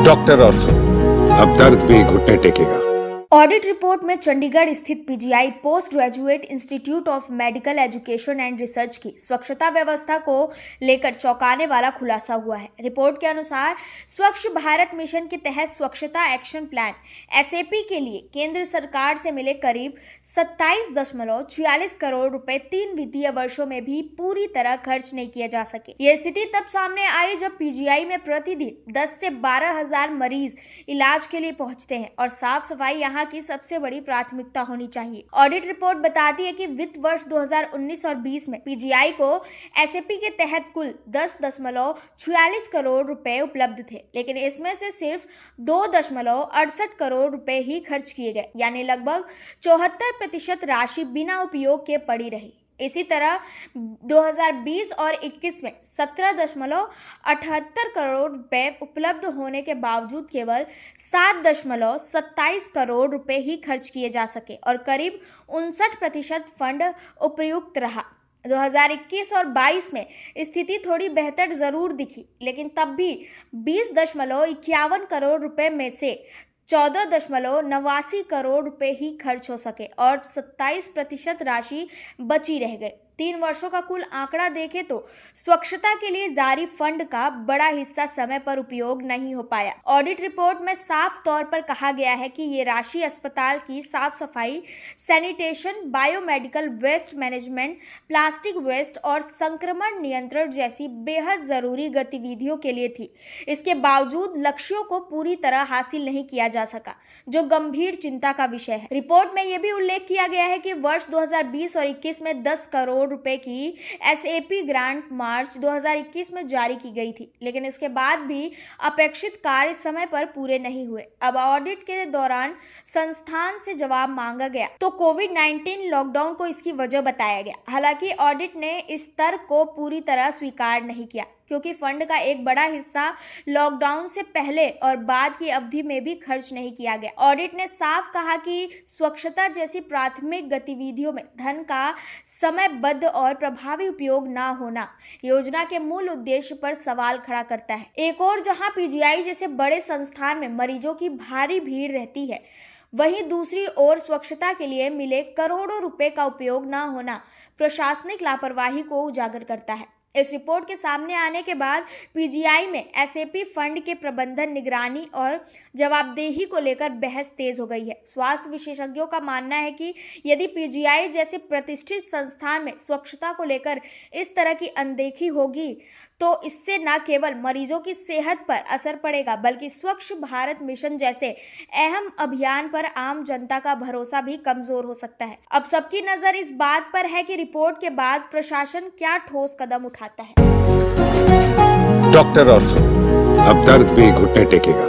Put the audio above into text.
Doctor ortho, अब दर्द भी घुटने टेकेगा। ऑडिट रिपोर्ट में चंडीगढ़ स्थित PGI post graduate institute of medical education and research की स्वच्छता व्यवस्था को लेकर चौंकाने वाला खुलासा हुआ है। रिपोर्ट के अनुसार स्वच्छ भारत मिशन के तहत स्वच्छता एक्शन प्लान एसएपी के लिए केंद्र सरकार से मिले करीब 27.46 करोड़ रुपए 3 वित्तीय वर्षों में भी पूरी तरह खर्च नहीं किए जा सके। यह स्थिति तब सामने आई जब पीजीआई में प्रतिदिन 10 से 12 हजार मरीज इलाज के लिए पहुंचते हैं और साफ सफाई यहाँ की सबसे बड़ी प्राथमिकता होनी चाहिए। ऑडिट रिपोर्ट बताती है कि वित्त वर्ष 2019 और 20 में पीजीआई को एसएपी के तहत कुल 10.46 करोड़ रुपए उपलब्ध थे, लेकिन इसमें से सिर्फ 2.68 करोड़ रुपए ही खर्च किए गए, यानी लगभग 74% राशि बिना उपयोग के पड़ी रही। इसी तरह 2020 और 21 में 17.78 करोड़ रुपए उपलब्ध होने के बावजूद केवल 7.27 करोड़ रुपए ही खर्च किए जा सके और करीब 59% फंड उपयुक्त रहा। 2021 और 22 में स्थिति थोड़ी बेहतर जरूर दिखी, लेकिन तब भी 20.51 करोड़ रुपए में से 14.89 करोड़ रुपए ही खर्च हो सके और 27% राशि बची रह गई। 3 वर्षों का कुल आंकड़ा देखें तो स्वच्छता के लिए जारी फंड का बड़ा हिस्सा समय पर उपयोग नहीं हो पाया। ऑडिट रिपोर्ट में साफ तौर पर कहा गया है कि ये राशि अस्पताल की साफ सफाई, sanitation, biomedical waste management, plastic waste और संक्रमण नियंत्रण जैसी बेहद जरूरी गतिविधियों के लिए थी। इसके बावजूद लक्ष्यों को पूरी तरह हासिल नहीं किया जा सका, जो गंभीर चिंता का विषय है। रिपोर्ट में यह भी उल्लेख किया गया है कि वर्ष 2020 और 21 में 10 करोड़ रुपए की एसएपी ग्रांट मार्च 2021 में जारी की गई थी, लेकिन इसके बाद भी अपेक्षित कार्य समय पर पूरे नहीं हुए। अब ऑडिट के दौरान संस्थान से जवाब मांगा गया तो कोविड-19 लॉकडाउन को इसकी वजह बताया गया। हालांकि ऑडिट ने इस तर्क को पूरी तरह स्वीकार नहीं किया, क्योंकि फंड का एक बड़ा हिस्सा लॉकडाउन से पहले और बाद की अवधि में भी खर्च नहीं किया गया। ऑडिट ने साफ कहा कि स्वच्छता जैसी प्राथमिक गतिविधियों में धन का समयबद्ध और प्रभावी उपयोग न होना योजना के मूल उद्देश्य पर सवाल खड़ा करता है। एक और जहां पीजीआई जैसे बड़े संस्थान में मरीजों की भारी भीड़ रहती है, वहीं दूसरी ओर स्वच्छता के लिए मिले करोड़ों रुपए का उपयोग न होना प्रशासनिक लापरवाही को उजागर करता है। इस रिपोर्ट के सामने आने के बाद पीजीआई में एसएपी फंड के प्रबंधन, निगरानी और जवाबदेही को लेकर बहस तेज हो गई है। स्वास्थ्य विशेषज्ञों का मानना है कि यदि पीजीआई जैसे प्रतिष्ठित संस्थान में स्वच्छता को लेकर इस तरह की अनदेखी होगी तो इससे न केवल मरीजों की सेहत पर असर पड़ेगा, बल्कि स्वच्छ भारत मिशन जैसे अहम अभियान पर आम जनता का भरोसा भी कमजोर हो सकता है। अब सबकी नजर इस बात पर है कि रिपोर्ट के बाद प्रशासन क्या ठोस कदम उठाता है। डॉक्टर ऑर्थो, अब दर्द भी घुटने टेकेगा।